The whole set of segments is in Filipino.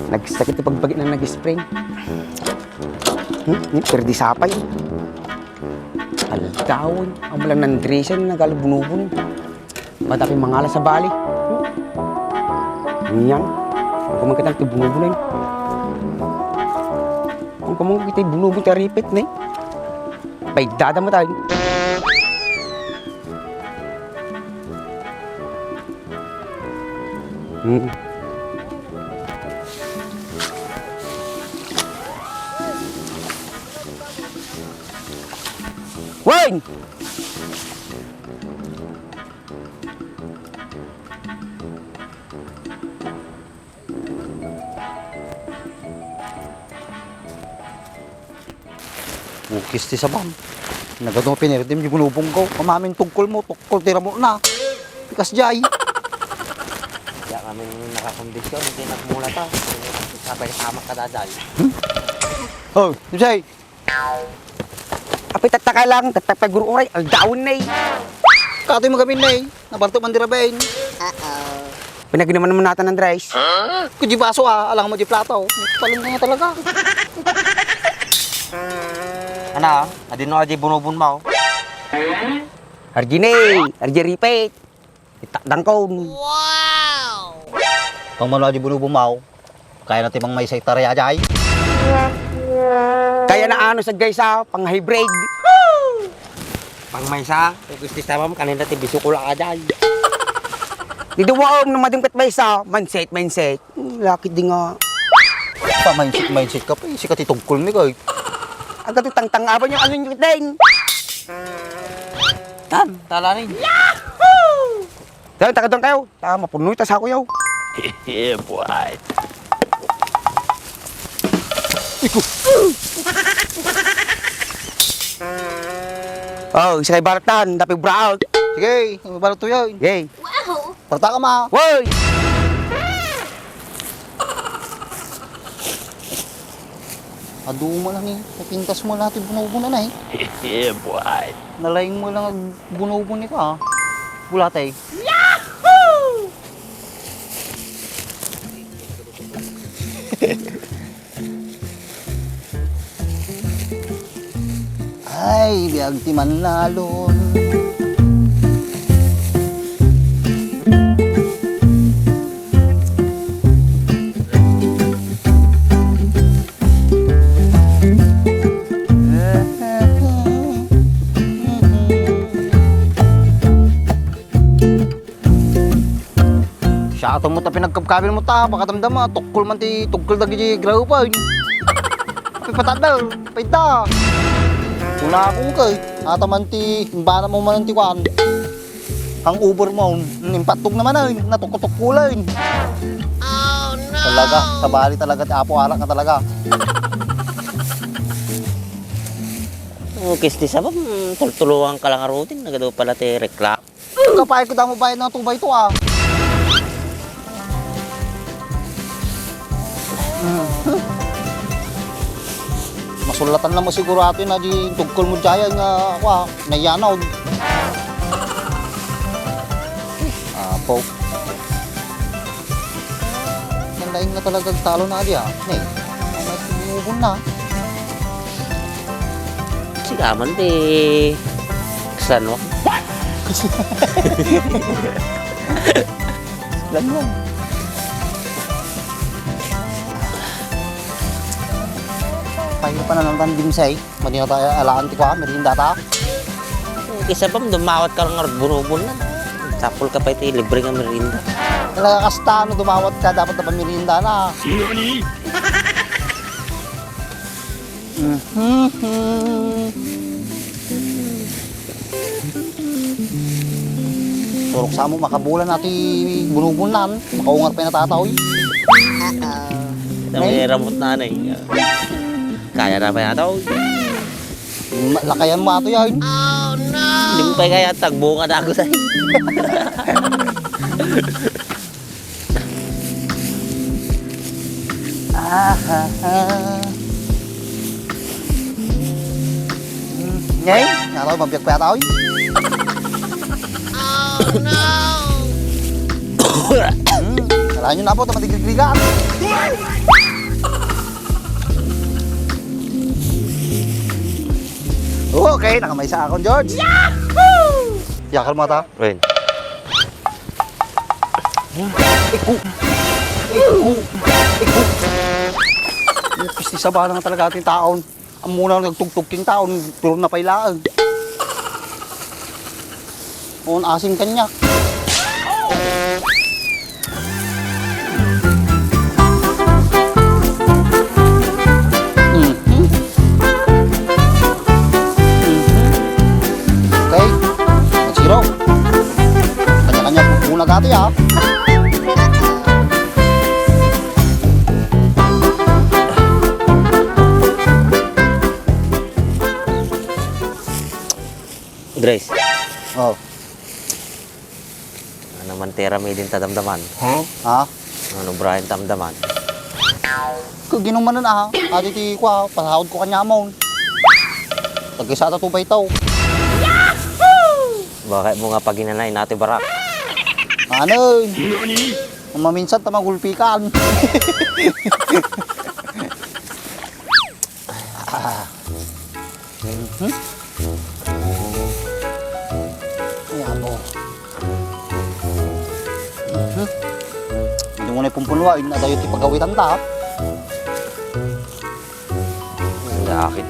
Nagsakit yung pagbagit na nag-spring. Perdi sapay. Algawon. Ang malang nandresan, nagalabunubon. Matapin mangala sa bali. Niyang. Ang kumang kitang tibunubon na yun. Ang kumang kitang bunubon tayo ripit na yun. Paigdada mo tayo. Wayne! Bukis ti sabam. Nagadong pinirdim yung gunubong ko. Kamamin tungkol mo, tungkol tira mo na. Pikas jay. Kaya kami nakakondisyon, hindi nagmula ta. Sabay tama ka daday. Oh, jay. Apay tataka lang, tatapay guru oray, algawon na eh. Katoy magamin na eh. Nabarto man dirabain. Pinaginaman naman natin ng rice. Kuji baso alang mo di plato. Palong nga talaga. Ano? Adin no, adi bunubun mo. Arjine, arji ripit. Itakdang ko. Pang malo di bunubumaw. Kaya natin mang may sektarya jay. Kaya na ano sa guys pang hybrid. Pang maysa, gusto sa mam kanina ti bisukula ka day. Di duwaom na madimkat ba isa, mindset. Lakit di nga. Pa mindset ka pa. Sikat itungkol mi kay. Agad ito tangtangaban yung alun yung din. Tan, tala rin. Dahil tagadang kayo, mapunoy tas ako yaw. Yeah, boy. Oh, isa kay Baratan, dapat brown. Sige, mabalot to yun. Yay. Parta ka ma. Woy! Adu mo lang eh. Napintas mo natin bunubunan na eh. Yeah, boy. Nalaing mo lang ang bunubun ni ka. Bulatay. Ay, biag ti manlalon. Siya mo ta pinagkapkabil mo ta, baka damdama, tukol man ti tukol dagi graw pa. Pipatadal, paita. Una akong kay, ataman ti, imbana mo man ti kwan. Ang Uber mo, nimpatog naman ay, natukutukulay. Oh no! Talaga, sabali talaga, ti apo arak na talaga. Okay, sa mam, tultuluan ka lang arutin, nagadaw pala ti rekla. Kapay ko damo bayad ng tubay to ah. Masulatan na mo siguro atin na di tugkol mo jaya nga ako nayanaw. Po. Nandaing na talaga talo na di Nay, may tumubon na. Sigaman ti kasano. Lang. Paano pa na ng tandim say? Madi na tayo alaan ti ko merinda ta. Kisa pam dumawat ka lang bunubun na. Sapol ka pa iti libre nga merinda. Talaga kasta ano dumawat ka dapat na pamirinda na. Turok sa mo makabulan natin bunubunan. Makaungar pa yung natataw. Ito may ramot na eh. Kaya na ba yata? Lakayan mo ato yan. Hindi mo pa kaya tagbo ka na ako sa'yo. Ngay, nhà tôi mà việc bè tôi. Kailangan nyo na po, tamatigligligan. Okay, nakamay sa akong, George. Yahoo! Yakal mo ta. Ren. Pisti sa bala nga talaga ating taon. Ang muna nagtugtog king taon, pero napailaan. O, asing kanya. Okay, mag-zero. Kanya-kanya muna gati ha. Grace. Oh, Ano man tera may din tadamdaman. ha? Ano Brian tamdaman. Kung ginumanan ah, adi ti kwa, pasahod ko kanya mo. Tagkisa ta tupay tao. Bakit mo nga pag inanay natin barak? Ano? Kung maminsan ta magulpikan. Ayan mo. Hindi mo na ipumpunwain na dayo ti pagawitan ta. Sakit.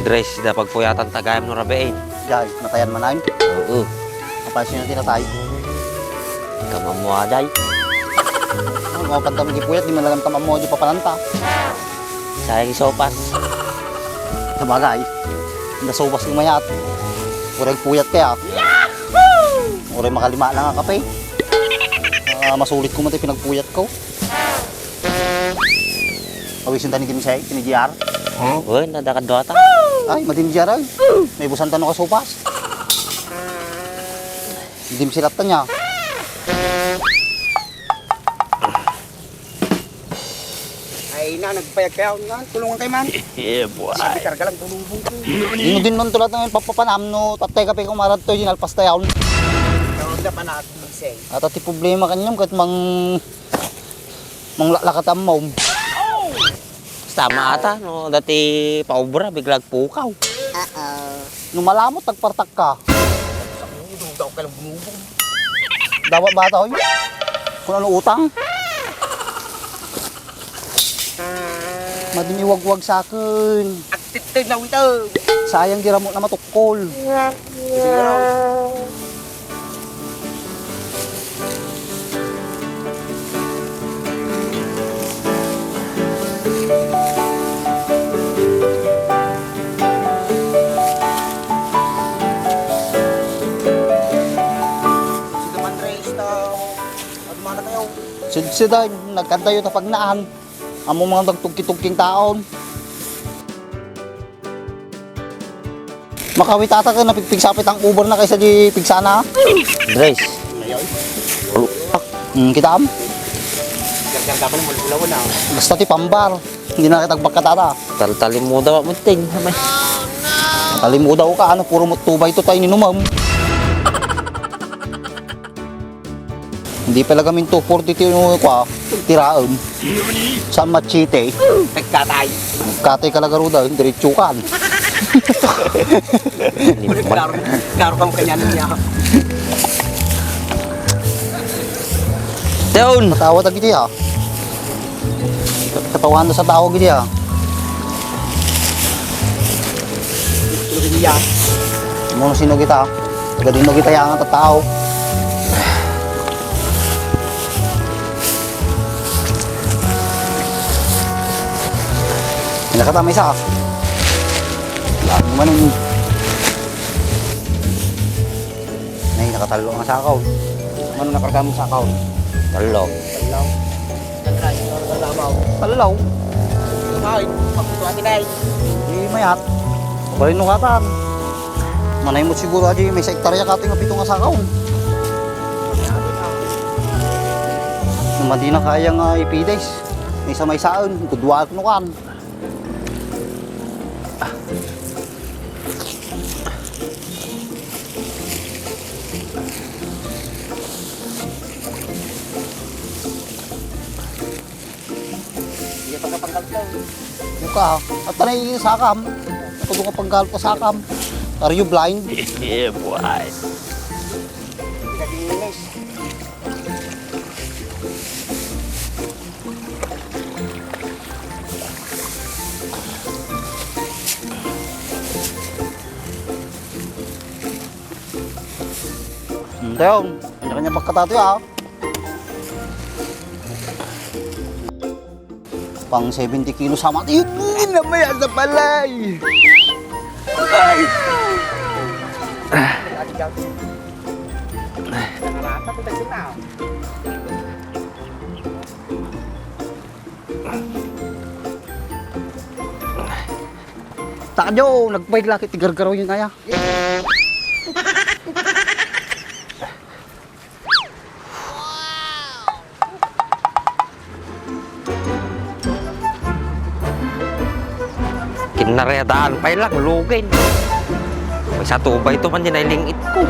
Grace, dapat puyatan tagayam no rabein. Jay, natayan manayin. Oo. Kapasin natin na tayo. Kamamuaday. Ang mga pantang gipuyat, di man lang kamamo di papalanta. Sayang isopas. Sabagay, nasobas yung mayat. Urag puyat kaya. Urag makalima lang ang kape. Masulit ko mati pinagpuyat ko. Pawisin tanig kami siya, tinigiyar. Uy, nadakad dota. Ay, matinigiyar ay. May busan tanong ka sopas. Hindi silat ta niya. Ay na, nagpayag kayo nga. Tulungan kay man. Yeah, boy. Sabi karga lang tulungan ko. Dino din man tulad ng papapanam no. Tatay kape kung marat to yun, alpas tayaw. Tawag na pa natin say. At ati problema kanyang kat lakat ang maum. Tama ata, no? Dati paubra, biglag pukaw. Nung malamot, tagpartak ka. Daw ka lang bumubong. Dapat ba ito? Kung ano utang? Madiniwag-wag sa akin. Aktit na wito. Sayang giramot na matukol. Sige man race na. Admana kayo. Sidsiday, nagkanta yun na pagnaan. Amo mga nagtugki-tugking taon. Makawitata ka na pigpigsapit ang Uber na kaysa di pigsana. Grace. Kita am. Gargar ka pa ng mulbulawan na. Basta ti pambar. Hindi na kita pagkatata. Taltalim mo daw mo ting. Nakalimuda ko ka, ano, puro tubay to tayo ninumam. Hindi pala kami 240 kwa, tiraam. Sa machite. Nagkatay. Katay ka lagaro daw, diretsukan. Klaro kang kanya niya. Teon! Matawa ta gidi ha. Katawan sa tao gidi ha. Tulog niya. Mo sino kita? Gadino kita yang ta tao. Nakatama isa. Lagi man yung... Nay, nakatalo ang sakaw. Ano nakarga mo sakaw? Talong. Talaw. Nagray. Nagalabaw. Talalaw. Kumain. Pagkutuan nila eh. Di mayat. Balin nung katan. Manay mo siguro aja may sa hektarya kating nga pito nga sakaw. Naman di na kaya nga ipides. may saan, kuduwa ko nukan. Hindi pagkapangkal ka. Yuka, at tanay sakam. Kudu ka panggal pa sakam. Are you blind? Yeah, boy. Nagilinis. Teong, kanya-kanya pagkatato ya. Pang 70 kilo sama. Hindi naman yan sa palay. Ay! Takyo, nagpahig laki tigar-garaw yun kaya. Kinaredaan pa lang, lugin. May sa tubay ito man din ay lingit ko.